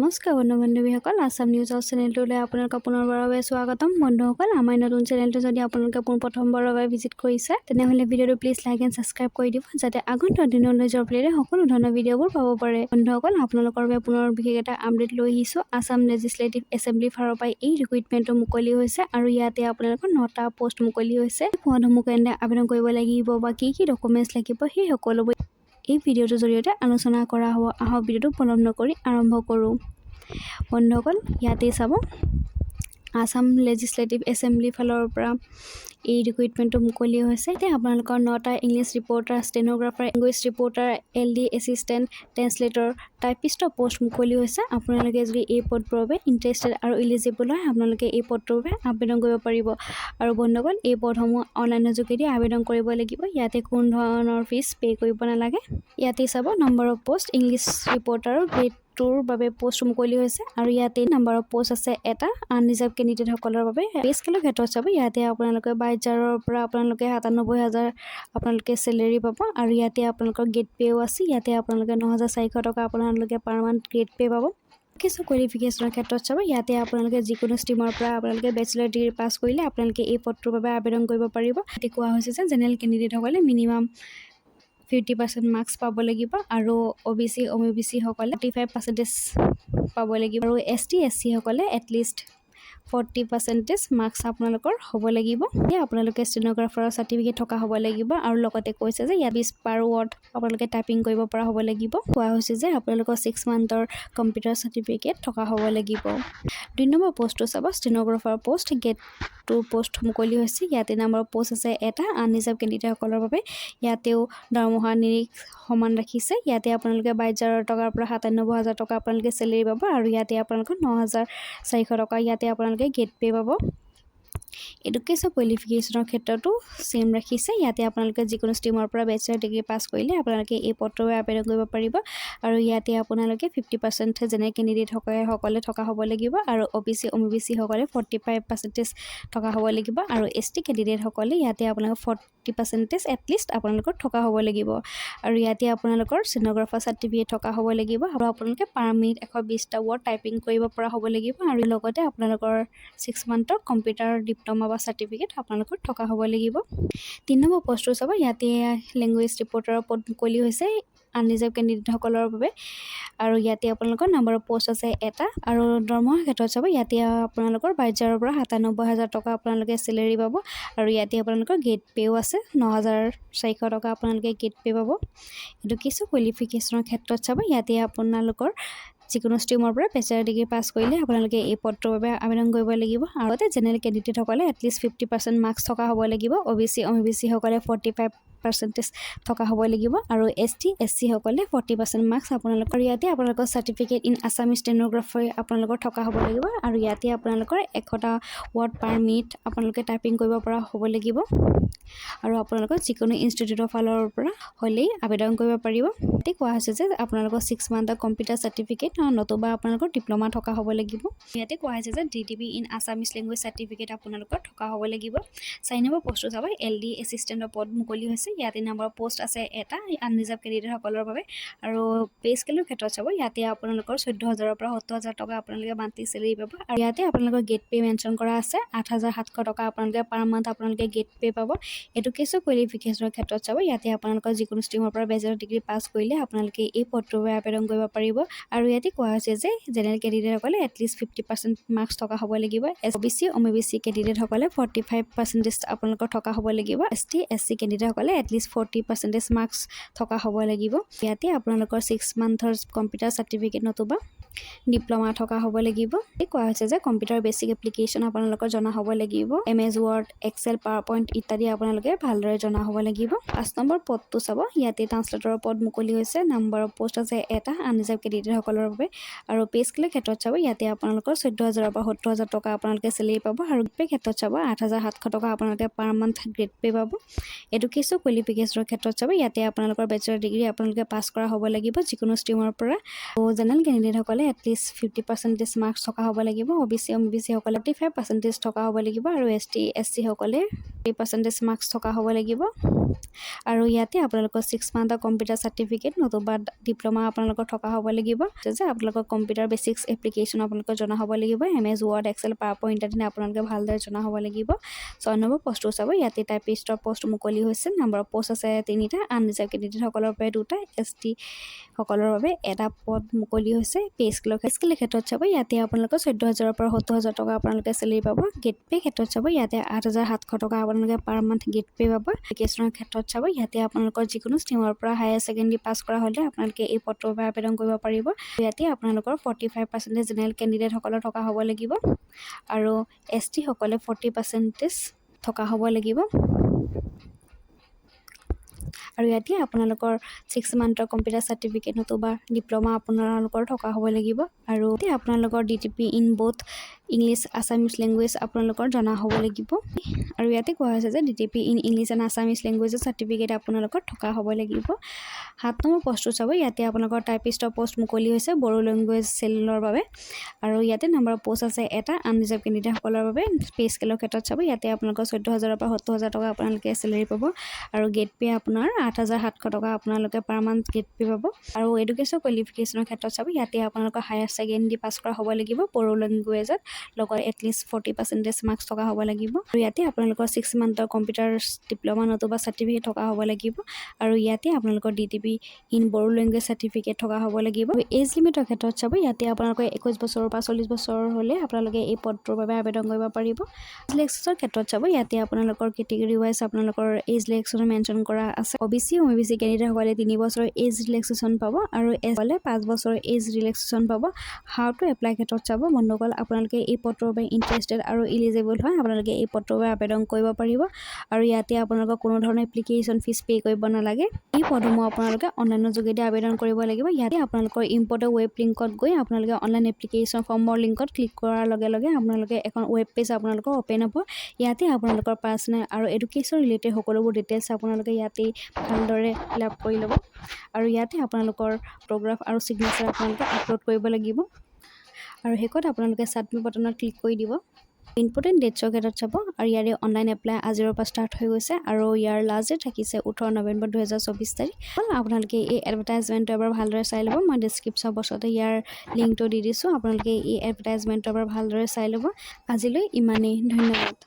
নমস্কাৰ বন্ধু-বান্ধৱীসকল, Assam news house চেনেলটোলৈ আপোনালোকক পুনৰবাৰৰ বাবে স্বাগতম। বন্ধুসকল, আমাৰ নতুন চেনেলটো যদি আপোনালোকে প্ৰথমবাৰৰ বাবে ভিজিট কৰিছে তেনেহ'লে ভিডিঅ'টো প্লিজ লাইক এণ্ড ছাবস্ক্ৰাইব কৰি দিব, যাতে আগন্তুক দিনলৈ জবলেৰে সকলো ধৰণৰ ভিডিঅ'বোৰ পাব পাৰে। বন্ধুসকল, আপোনালোকৰ বাবে পুনৰ বিশেষ এটা আপডেট লৈ আহিছোঁ। আসাম লেজিছলেটিভ এছেম্বলি ফালৰ পৰা এই ৰিক্ৰুইটমেণ্টটো মুকলি হৈছে আৰু ইয়াতে আপোনালোকৰ 9টা পোষ্ট মুকলি হৈছে। পদসমূহ কেনেদৰে আবেদন কৰিব লাগিব বা কি ডকুমেণ্টছ লাগিব সেই সকলোবোৰ এই ভিডিঅ'টোৰ জৰিয়তে আলোচনা কৰা হ'ব। আহক ভিডিঅ'টো পলম নকৰি আৰম্ভ কৰোঁ। বন্ধুসকল, ইয়াতেই চাব, আসাম লেজিছলেটিভ এছেম্বলি ফালৰ পৰা এই ৰিক্ৰুইটমেণ্টটো মুকলি হৈছে। এতিয়া আপোনালোকৰ 9টা English reporter, stenographer, English reporter, LD assistant, translator, টাইপিষ্টৰ পোষ্ট মুকলি হৈছে। আপোনালোকে যদি এই পদটোৰ বাবে ইণ্টাৰেষ্টেড আৰু ইলিজিবল হয়, আপোনালোকে এই পদটোৰ বাবে আবেদন কৰিব পাৰিব। আৰু বন্ধুসকল, এই পদসমূহ অনলাইনৰ যোগেদি আবেদন কৰিব লাগিব। ইয়াতে কোনো ধৰণৰ ফিজ পে' কৰিব নালাগে। ইয়াতে চাব, নম্বৰ অফ পোষ্ট ইংলিছ ৰিপৰ্টাৰৰ গ্ৰেড 2ৰ বাবে পোষ্ট মুকলি হৈছে আৰু ইয়াতে নম্বৰ অফ পোষ্ট আছে এটা আনৰিজাৰ্ভ কেণ্ডিডেটসকলৰ বাবে। পে স্কেলৰ ক্ষেত্ৰত চাব, ইয়াতে আপোনালোকে 22,000ৰ পৰা আপোনালোকে 97,000 আপোনালোকে চেলেৰি পাব আৰু ইয়াতে আপোনালোকৰ গেট পেও আছে। ইয়াতে আপোনালোকে 9,400 টকা আপোনালোকে পাৰ মান্থ গেট পে' পাব। কিছু কোৱালিফিকেশ্যনৰ ক্ষেত্ৰত চাব, ইয়াতে আপোনালোকে যিকোনো ষ্ট্ৰীমৰ পৰা আপোনালোকে বেচেলৰ ডিগ্ৰী পাছ কৰিলে আপোনালোকে এই পদটোৰ বাবে আবেদন কৰিব পাৰিব। ইয়াতে কোৱা হৈছে যে জেনেৰেল কেণ্ডিডেটসকলে মিনিমাম 50% মাৰ্কছ পাব লাগিব আৰু OBC সকলে 35% পাব লাগিব আৰু ST SC সকলে এটলিষ্ট 40% মাৰ্কছ আপোনালোকৰ হ'ব লাগিব। এতিয়া আপোনালোকে ষ্টেন'গ্ৰাফাৰৰ চাৰ্টিফিকেট থকা হ'ব লাগিব আৰু লগতে কৈছে যে ইয়াত 20 পাৰ ৱৰ্ড আপোনালোকে টাইপিং কৰিব পৰা হ'ব লাগিব। কোৱা হৈছে যে আপোনালোকৰ 6 মান্থৰ কম্পিউটাৰ চাৰ্টিফিকেট থকা হ'ব লাগিব। 2 নম্বৰ পোষ্টটো চাব, ষ্টেন'গ্ৰাফাৰ পোষ্ট গেট 2 পোষ্ট মুকলি হৈছে। ইয়াতে নম্বৰ পোষ্ট আছে এটা আনৰিজাৰ্ভ কেণ্ডিডেটসকলৰ বাবে। ইয়াতেও দৰমহা নিৰিখ সমান ৰাখিছে। ইয়াতে আপোনালোকে 22,000 টকাৰ পৰা 97,000 টকা আপোনালোকে চেলেৰি পাব আৰু ইয়াতে আপোনালোকৰ 9,400 টকা ইয়াতে আপোনালোকে গেট পে' পাব। এডুকেশ্যন কোৱালিফিকেশ্যনৰ ক্ষেত্ৰতো ছেইম ৰাখিছে। ইয়াতে আপোনালোকে যিকোনো ষ্ট্ৰীমৰ পৰা বেচেলৰ ডিগ্ৰী পাছ কৰিলে আপোনালোকে এই পদটোৰ বাবে আবেদন কৰিব পাৰিব আৰু ইয়াতে আপোনালোকে 50% জেনেৰেল কেণ্ডিডেটসকলে থকা হ'ব লাগিব আৰু OBC সকলে 45% থকা হ'ব লাগিব আৰু ST কেণ্ডিডেটসকলে ইয়াতে আপোনালোকৰ 40% এটলিষ্ট আপোনালোকৰ থকা হ'ব লাগিব আৰু ইয়াতে আপোনালোকৰ ষ্টেন'গ্ৰাফাৰ চাৰ্টিফিকেট থকা হ'ব লাগিব আৰু আপোনালোকে পাৰ মিনিট 120টা ৱৰ্ড টাইপিং কৰিব পৰা হ'ব লাগিব আৰু লগতে আপোনালোকৰ 6 মান্থৰ কম্পিউটাৰ ডিপ্ল'মা বা চাৰ্টিফিকেট আপোনালোকৰ থকা হ'ব লাগিব। 3 নম্বৰ পোষ্টটো চাব, ইয়াতে লেংগুৱেজ ৰিপৰ্টাৰৰ পদ মুকলি হৈছে আনৰিজাৰ্ভ কেণ্ডিডেটসকলৰ বাবে আৰু ইয়াতে আপোনালোকৰ নম্বৰ অফ পোষ্ট আছে এটা আৰু দৰমহাৰ ক্ষেত্ৰত চাব, ইয়াতে আপোনালোকৰ 22,000ৰ পৰা 97,000 টকা আপোনালোকে চেলেৰি পাব আৰু ইয়াতে আপোনালোকৰ গেট পেও আছে 9,400 টকা আপোনালোকে গেট পে' পাব। এডুকেশ্যন কোৱালিফিকেশ্যনৰ ক্ষেত্ৰত চাব, ইয়াতে আপোনালোকৰ যিকোনো ষ্ট্ৰীমৰ পৰা বেচেলৰ ডিগ্ৰী পাছ কৰিলে আপোনালোকে এই পদটোৰ বাবে আবেদন কৰিব লাগিব আৰু জেনেৰেল কেণ্ডিডেটসকলে এটলিষ্ট 50% মাৰ্কছ থকা হ'ব লাগিব। OBC সকলে 45% থকা হ'ব লাগিব আৰু ST SC সকলে 40% মাৰ্কছ আপোনালোকৰ। ইয়াতে আপোনালোকৰ চাৰ্টিফিকেট ইন আছামিজ ষ্টেন'গ্ৰাফাৰ আপোনালোকৰ থকা হ'ব লাগিব আৰু ইয়াতে আপোনালোকৰ 100টা ৱৰ্ড পাৰ মিনিট আপোনালোকে টাইপিং কৰিব পৰা হ'ব লাগিব আৰু আপোনালোকৰ যিকোনো ইনষ্টিটিউটৰ ফালৰ পৰা হ'লেই আবেদন কৰিব পাৰিব। ইয়াতে কোৱা হৈছে যে আপোনালোকৰ 6 মান্থৰ কম্পিউটাৰ চাৰ্টিফিকেট নতুবা আপোনালোকৰ ডিপ্ল'মা থকা হ'ব লাগিব। ইয়াতে কোৱা হৈছে যে DTP in Assamese language certificate আপোনালোকৰ থকা হ'ব লাগিব। 4 নম্বৰ পোষ্টটো চাব, LD এছিষ্টেণ্টৰ পদ মুকলি হৈছে। ইয়াতে নম্বৰ পোষ্ট আছে এটা আনৰিজাৰ্ভ কেণ্ডিডেটসকলৰ বাবে আৰু পে স্কেলৰ ক্ষেত্ৰত চাব, ইয়াতে আপোনালোকৰ 14,000ৰ পৰা 70,000 টকা আপোনালোকে মান্থলি চেলেৰি পাব আৰু ইয়াতে আপোনালোকৰ গেট পে' মেনশ্যন কৰা আছে 8,700 টকা আপোনালোকে পাৰ মান্থ আপোনালোকে গেট পে' পাব। এডুকেশ্যন কোৱালিফিকেশ্যনৰ ক্ষেত্ৰত চাব, ইয়াতে আপোনালোকৰ যিকোনো ষ্ট্ৰীমৰ পৰা বেচেলৰ ডিগ্ৰী পাছ কৰিলে আপোনালোকে এই পদটোৰ বাবে আবেদন কৰিব পাৰিব আৰু ইয়াতে কোৱা হৈছে যে জেনেৰেল কেণ্ডিডেটসকলে এটলিষ্ট 50% মাৰ্কছ থকা হ'ব লাগিব। OBC কেণ্ডিডেটসকলে 45% আপোনালোকৰ থকা হ'ব লাগিব। ST SC কেণ্ডিডেটসকলে এটলিষ্ট 40% মাৰ্কছ থকা হ'ব লাগিব। ইয়াতে আপোনালোকৰ 6 মান্থৰ কম্পিউটাৰ চাৰ্টিফিকেট নতুবা ডিপ্ল'মা থকা হ'ব লাগিব। কোৱা হৈছে যে কম্পিউটাৰ বেছিক এপ্লিকেশ্যন আপোনালোকৰ জনা হ'ব লাগিব। MS Word, Excel, PowerPoint ইত্যাদি আপোনালোকে ভালদৰে জনা হ'ব লাগিব। 5 নম্বৰ পদটো চাব, ইয়াতে ট্ৰান্সলেটৰৰ পদ মুকলি হৈছে। নম্বৰ অফ পোষ্ট আছে এটা আনৰিজাৰ্ভ কেণ্ডিডেটসকলৰ বাবে আৰু পে স্কেলৰ ক্ষেত্ৰত চাব, ইয়াতে আপোনালোকৰ 14,000ৰ পৰা 70,000 টকা আপোনালোকে চেলেৰি পাব আৰু পে ক্ষেত্ৰত চাব 8,700 টকা আপোনালোকে পাৰ মান্থ গ্ৰেড পে' পাব। এডুকেশ্যন কোৱালিফিকেশ্যনৰ ক্ষেত্ৰত চাব, ইয়াতে আপোনালোকৰ বেচেলৰ ডিগ্ৰী আপোনালোকে পাছ কৰা হ'ব লাগিব যিকোনো ষ্ট্ৰীমৰ পৰা আৰু জেনেৰেল কেণ্ডিডেটসকলে এটলিষ্ট 50% মাৰ্কছ থকা হ'ব লাগিব। OBC সকলে 45% থকা হ'ব লাগিব আৰু ST SC সকলে 30% মাৰ্কছ থকা হ'ব লাগিব। আৰু ইয়াতে আপোনালোকৰ 6 মান্থৰ কম্পিউটাৰ চাৰ্টিফিকেট নতুবা ডিপ্ল'মা আপোনালোকৰ থকা হ'ব লাগিব যে আপোনালোকৰ কম্পিউটাৰ বেচিক্স এপ্লিকেশ্যন আপোনালোকৰ জনা হ'ব লাগিব MS Word Excel PowerPoint আদি আপোনালোকে ভালদৰে জনা হ'ব লাগিব 6 নম্বৰ পষ্টটো চাব ইয়াতে টাইপিষ্টৰ পষ্ট মুকলি হৈছে নম্বৰ অফ পষ্ট আছে 3টা আনৰিজাৰ্ভ কেণ্ডিডেটসকলৰ বাবে 2টা ST সকলৰ বাবে এটা পদ মুকলি হৈছে পে স্কেলৰ ক্ষেত্ৰত চাব ইয়াতে আপোনালোকৰ 14000 পৰা 70000 টকা আপোনালোকে চেলেৰি পাব গেট পে ক্ষেত্ৰত চাব ইয়াতে 8700 টকা আপোনালোকে পাৰ মান্থ গেট পে পাব এপ্লিকেশ্যনৰ ক্ষেত্ৰত চাব ইয়াতে আপোনালোকৰ যিকোনো ষ্ট্ৰীমৰ পৰা হায়াৰ ছেকেণ্ডেৰী পাছ কৰা হ'লে আপোনালোকে এই পদটোৰ বাবে আবেদন কৰিব পাৰিব ইয়াতে আপোনালোকৰ 45% জেনেৰেল কেণ্ডিডেট সকলৰ থকা হ'ব লাগিব আৰু ST সকলে 40% থকা হ'ব লাগিব আৰু ইয়াতে আপোনালোকৰ 6 মান্থৰ কম্পিউটাৰ চাৰ্টিফিকেট নতুবা ডিপ্ল'মা আপোনালোকৰ থকা হ'ব লাগিব আৰু আপোনালোকৰ DTP in both English Assamese language আপোনালোকৰ জনা হ'ব লাগিব আৰু ইয়াতে কোৱা হৈছে যে DTP in English and Assamese লেংগুৱেজৰ চাৰ্টিফিকেট আপোনালোকৰ থকা হ'ব লাগিব 7 নম্বৰ পষ্টটো চাব ইয়াতে আপোনালোকৰ টাইপিষ্টৰ পষ্ট মুকলি হৈছে বড়ো লেংগুৱেজ চেলৰ বাবে আৰু ইয়াতে নম্বৰ পষ্ট আছে এটা আনৰিজাৰ্ভ কেণ্ডিডেটসকলৰ বাবে পে স্কেলৰ ক্ষেত্ৰত চাব ইয়াতে আপোনালোকৰ 14000 পৰা 70000 টকা আপোনালোকে চেলেৰি পাব আৰু গেট পে আপোনাৰ 8700 টকা আপোনালোকে পাৰ মান্থ গেট পে পাব আৰু এডুকেশ্যন কোৱালিফিকেশ্যনৰ ক্ষেত্ৰত চাব ইয়াতে আপোনালোকৰ হায়াৰ ছেকেণ্ডেৰী পাছ কৰা হ'ব লাগিব বড়ো লেংগুৱেজত লগত এটলিষ্ট 40% মাৰ্কছ থকা হ'ব লাগিব আৰু ইয়াতে আপোনালোকৰ 6 মান্থৰ কম্পিউটাৰ ডিপ্ল'মা নতুবা চাৰ্টিফিকেট থকা হ'ব লাগিব আৰু ইয়াতে আপোনালোকৰ DTP in Bodo language certificate থকা হ'ব লাগিব এজ লিমিটৰ ক্ষেত্ৰত চাব ইয়াতে আপোনালোকৰ 21 বছৰৰ পৰা 40 বছৰ হ'লে আপোনালোকে এই পদটোৰ বাবে আবেদন কৰিব পাৰিব ৰিলেক্সেশ্যনৰ ক্ষেত্ৰত চাব ইয়াতে আপোনালোকৰ কেটেগৰী ৱাইজ আপোনালোকৰ এজ ৰিলেক্সেশ্যন মেনশ্যন কৰা আছে OBC কেণ্ডিডেটসকলে 3 বছৰৰ এজ ৰিলেক্সেশ্যন পাব আৰু এছ হ'লে 5 বছৰৰ এজ ৰিলেক্সেশ্যন পাব হাউ টু এপ্লাই ক্ষেত্ৰত চাব বন্ধুসকল আপোনালোকে এই পদটোৰ বাবে ইণ্টাৰেষ্টেড আৰু ইলিজিবল হয় আপোনালোকে এই পদটোৰ বাবে আবেদন কৰিব পাৰিব আৰু ইয়াতে আপোনালোকৰ কোনো ধৰণৰ এপ্লিকেশ্যন ফিজ পে' কৰিব নালাগে এই পদসমূহ আপোনালোকে অনলাইনৰ যোগেদি আবেদন কৰিব লাগিব ইয়াতে আপোনালোকৰ ইম্পৰ্টেণ্ট ৱেব লিংকত গৈ আপোনালোকে অনলাইন এপ্লিকেশ্যন ফৰ্মৰ লিংকত ক্লিক কৰাৰ লগে লগে আপোনালোকে এখন ৱেব পেজ আপোনালোকৰ অ'পেন হ'ব ইয়াতে আপোনালোকৰ পাৰ্চনেল আৰু এডুকেশ্যন ৰিলেটেড সকলোবোৰ ডিটেইলছ আপোনালোকে ইয়াতে ভালদৰে ফিল আপ কৰি ল'ব আৰু ইয়াতে আপোনালোকৰ ফটোগ্ৰাফ আৰু ছিগনেচাৰ আপোনালোকে আপলোড কৰিব লাগিব আৰু শেষত আপোনালোকে ছাবমিট বাটনত ক্লিক কৰি দিব ইম্পৰ্টেণ্ট ডেটছৰ ক্ষেত্ৰত চাব আৰু ইয়াৰে অনলাইন এপ্লাই আজিৰ পৰা ষ্টাৰ্ট হৈ গৈছে আৰু ইয়াৰ লাষ্ট ডেট থাকিছে 18 নৱেম্বৰ 2024 তাৰিখ আপোনালোকে এই এডভাৰটাইজমেণ্টটো এবাৰ ভালদৰে চাই ল'ব মই ডেছক্ৰিপশ্যন বক্সতে ইয়াৰ লিংকটো দি দিছোঁ আপোনালোকে এই এডভাৰটাইজমেণ্টটো এবাৰ ভালদৰে চাই ল'ব আজিলৈ ইমানেই ধন্যবাদ